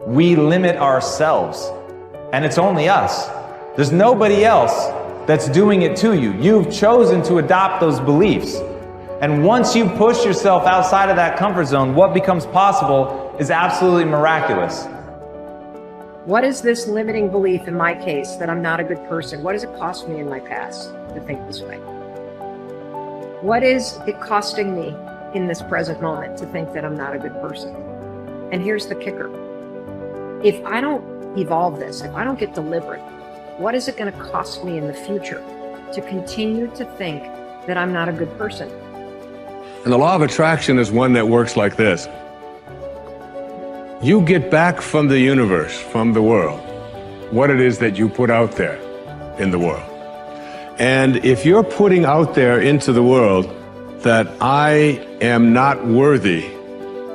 we limit ourselves. And it's only us. There's nobody else that's doing it to you. You've chosen to adopt those beliefs. And once you push yourself outside of that comfort zone, what becomes possible is absolutely miraculous. What is this limiting belief in my case that I'm not a good person? What does it cost me in my past to think this way? What is it costing me in this present moment to think that I'm not a good person? And here's the kicker. If I don't evolve this, if I don't get deliberate, what is it going to cost me in the future to continue to think that I'm not a good person? And the law of attraction is one that works like this. You get back from the universe, from the world, what it is that you put out there in the world. And if you're putting out there into the world that I am not worthy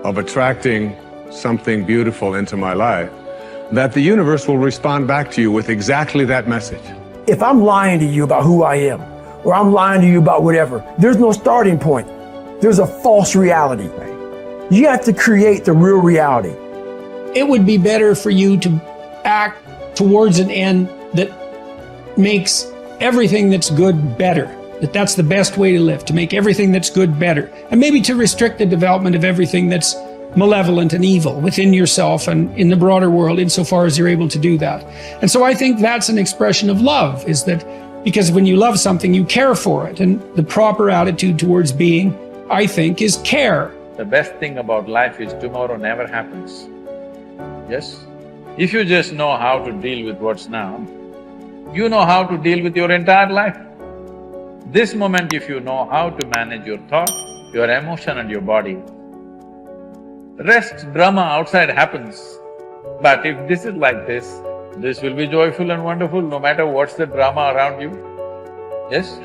of attracting something beautiful into my life, that the universe will respond back to you with exactly that message. If I'm lying to you about who I am, or I'm lying to you about whatever, there's no starting point. There's a false reality. You have to create the real reality. It would be better for you to act towards an end that makes everything that's good better. That's the best way to live, to make everything that's good better. And maybe to restrict the development of everything that's malevolent and evil within yourself and in the broader world, insofar as you're able to do that. And so I think that's an expression of love, is that because when you love something, you care for it. And the proper attitude towards being, I think, is care. The best thing about life is tomorrow never happens. Yes? If you just know how to deal with what's now, you know how to deal with your entire life. This moment, if you know how to manage your thought, your emotion and your body, rest, drama outside happens. But if this is like this will be joyful and wonderful no matter what's the drama around you. Yes?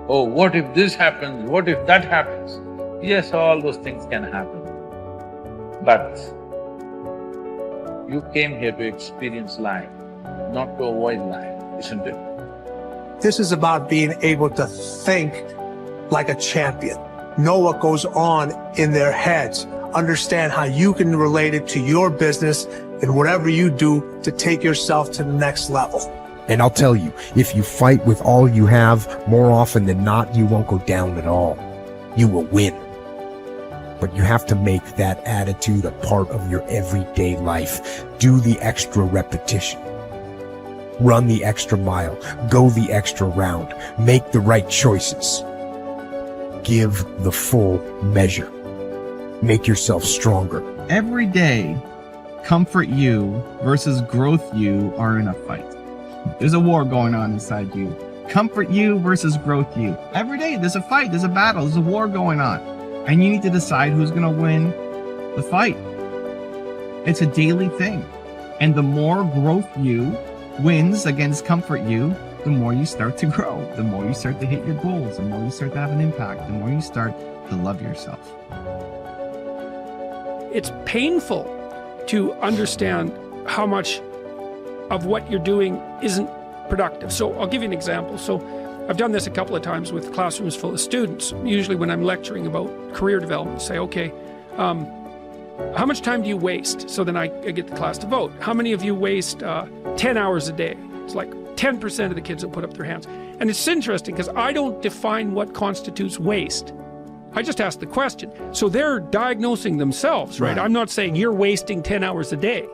Oh, what if this happens? What if that happens? Yes, all those things can happen. But you came here to experience life, not to avoid life, isn't it? This is about being able to think like a champion, know what goes on in their heads, understand how you can relate it to your business and whatever you do to take yourself to the next level. And I'll tell you, if you fight with all you have, more often than not, you won't go down at all. You will win. But you have to make that attitude a part of your everyday life. Do the extra repetition. Run the extra mile. Go the extra round. Make the right choices. Give the full measure. Make yourself stronger. Every day, comfort you versus growth you are in a fight. There's a war going on inside you. Comfort you versus growth you. Every day there's a fight, there's a battle, there's a war going on. And you need to decide who's gonna win the fight. It's a daily thing. And the more growth you wins against comfort you, the more you start to grow, the more you start to hit your goals, the more you start to have an impact, the more you start to love yourself. It's painful to understand how much of what you're doing isn't productive. So I'll give you an example. So I've done this a couple of times with classrooms full of students. Usually when I'm lecturing about career development, say, okay, how much time do you waste? So then I get the class to vote. How many of you waste 10 hours a day? It's like 10% of the kids will put up their hands. And it's interesting because I don't define what constitutes waste. I just ask the question. So they're diagnosing themselves, right? I'm not saying you're wasting 10 hours a day.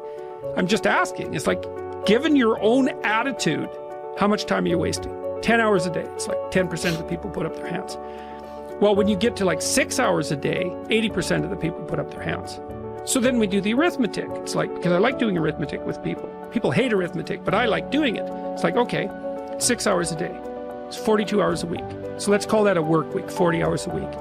I'm just asking. It's like, given your own attitude, how much time are you wasting? 10 hours a day. It's like 10% of the people put up their hands. Well, when you get to like 6 hours a day, 80% of the people put up their hands. So then we do the arithmetic. It's like, because I like doing arithmetic with people. People hate arithmetic, but I like doing it. It's like, okay, 6 hours a day. It's 42 hours a week. So let's call that a work week, 40 hours a week.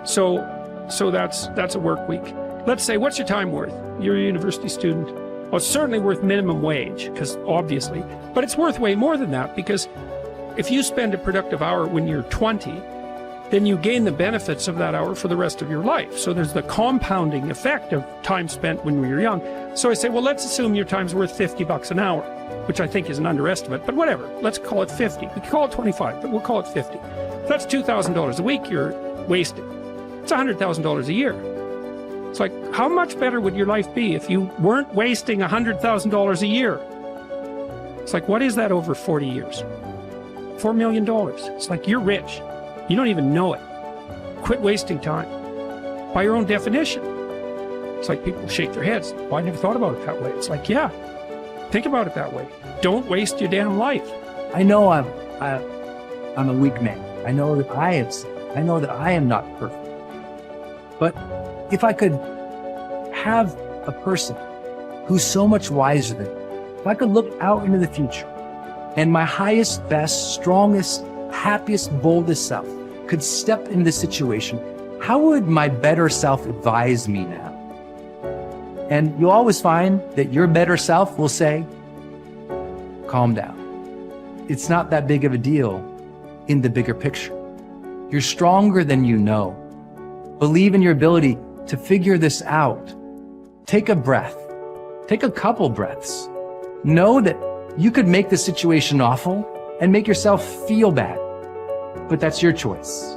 So that's a work week. Let's say, what's your time worth? You're a university student. Well, it's certainly worth minimum wage, because obviously, but it's worth way more than that, because if you spend a productive hour when you're 20, then you gain the benefits of that hour for the rest of your life. So there's the compounding effect of time spent when we were young. So I say, well, let's assume your time's worth $50 an hour, which I think is an underestimate, but whatever. Let's call it 50. We could call it 25, but we'll call it 50. That's $2,000 a week you're wasting. It's $100,000 a year. It's like, how much better would your life be if you weren't wasting $100,000 a year? It's like, what is that over 40 years? $4 million. It's like, you're rich. You don't even know it. Quit wasting time. By your own definition. It's like people shake their heads. Well, I never thought about it that way. It's like, yeah, think about it that way. Don't waste your damn life. I know I'm a weak man. I know that I have sinned. I know that I am not perfect. But if I could have a person who's so much wiser than me, if I could look out into the future and my highest, best, strongest, happiest, boldest self could step into the situation, how would my better self advise me now? And you'll always find that your better self will say, calm down. It's not that big of a deal in the bigger picture. You're stronger than you know. Believe in your ability to figure this out. Take a breath. Take a couple breaths. Know that you could make the situation awful and make yourself feel bad, but that's your choice.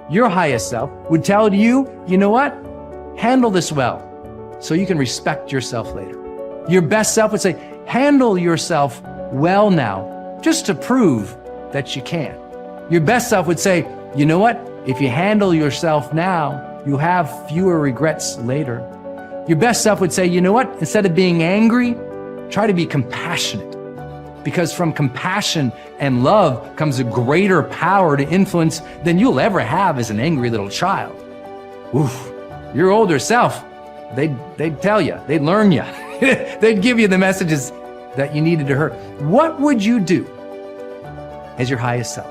Your highest self would tell you, you know what? Handle this well so you can respect yourself later. Your best self would say, handle yourself well now, just to prove that you can. Your best self would say, you know what? If you handle yourself now, you'll have fewer regrets later. Your best self would say, you know what? Instead of being angry, try to be compassionate. Because from compassion and love comes a greater power to influence than you'll ever have as an angry little child. Oof, your older self, they'd tell you, they'd learn you. They'd give you the messages that you needed to hear. What would you do as your highest self?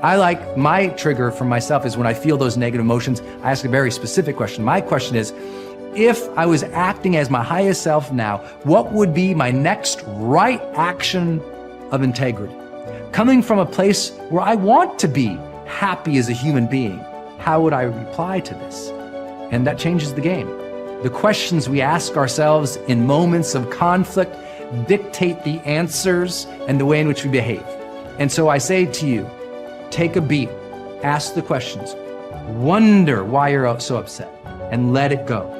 I like my trigger for myself is when I feel those negative emotions, I ask a very specific question. My question is, if I was acting as my highest self now, what would be my next right action of integrity? Coming from a place where I want to be happy as a human being, how would I reply to this? And that changes the game. The questions we ask ourselves in moments of conflict dictate the answers and the way in which we behave. And so I say to you, take a beat, ask the questions, wonder why you're so upset, and let it go.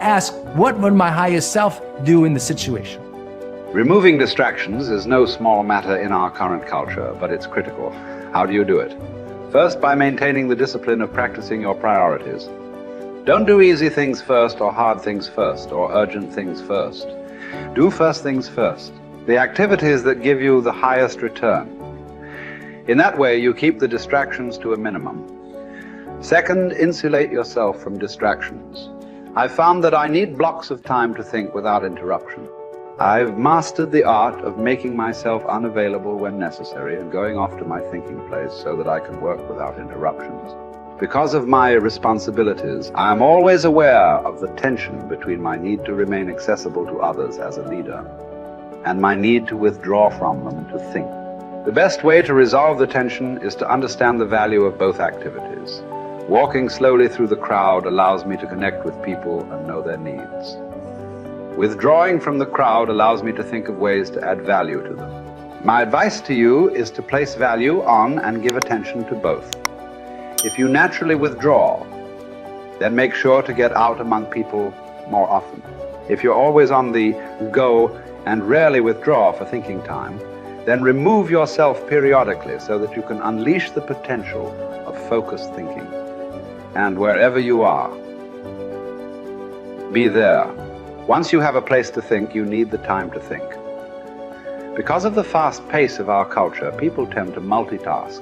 Ask, what would my highest self do in the situation? Removing distractions is no small matter in our current culture, but it's critical. How do you do it? First, by maintaining the discipline of practicing your priorities. Don't do easy things first, or hard things first, or urgent things first. Do first things first, the activities that give you the highest return. In that way, you keep the distractions to a minimum. Second, insulate yourself from distractions. I've found that I need blocks of time to think without interruption. I've mastered the art of making myself unavailable when necessary and going off to my thinking place so that I can work without interruptions. Because of my responsibilities, I am always aware of the tension between my need to remain accessible to others as a leader and my need to withdraw from them to think. The best way to resolve the tension is to understand the value of both activities. Walking slowly through the crowd allows me to connect with people and know their needs. Withdrawing from the crowd allows me to think of ways to add value to them. My advice to you is to place value on and give attention to both. If you naturally withdraw, then make sure to get out among people more often. If you're always on the go and rarely withdraw for thinking time, then remove yourself periodically so that you can unleash the potential of focused thinking. And wherever you are, be there. Once you have a place to think, you need the time to think. Because of the fast pace of our culture, people tend to multitask.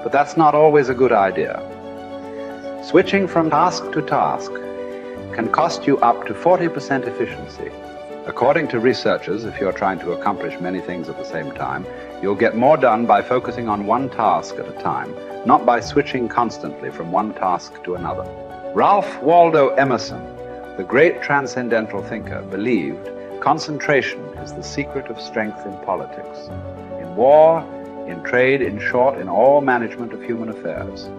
But that's not always a good idea. Switching from task to task can cost you up to 40% efficiency. According to researchers, if you're trying to accomplish many things at the same time, you'll get more done by focusing on one task at a time, not by switching constantly from one task to another. Ralph Waldo Emerson, the great transcendental thinker, believed concentration is the secret of strength in politics, in war, in trade, in short, in all management of human affairs.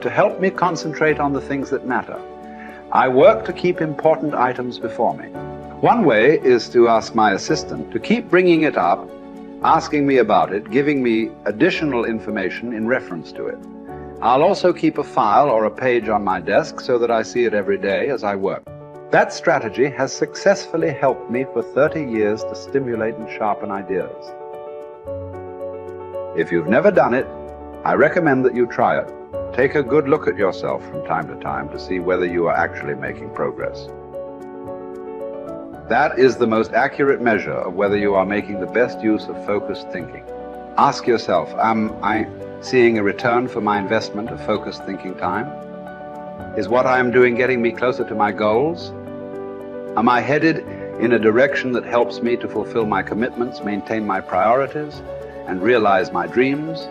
To help me concentrate on the things that matter, I work to keep important items before me. One way is to ask my assistant to keep bringing it up, asking me about it, giving me additional information in reference to it. I'll also keep a file or a page on my desk so that I see it every day as I work. That strategy has successfully helped me for 30 years to stimulate and sharpen ideas. If you've never done it, I recommend that you try it. Take a good look at yourself from time to time to see whether you are actually making progress. That is the most accurate measure of whether you are making the best use of focused thinking. Ask yourself, am I seeing a return for my investment of focused thinking time? Is what I am doing getting me closer to my goals? Am I headed in a direction that helps me to fulfill my commitments, maintain my priorities, and realize my dreams?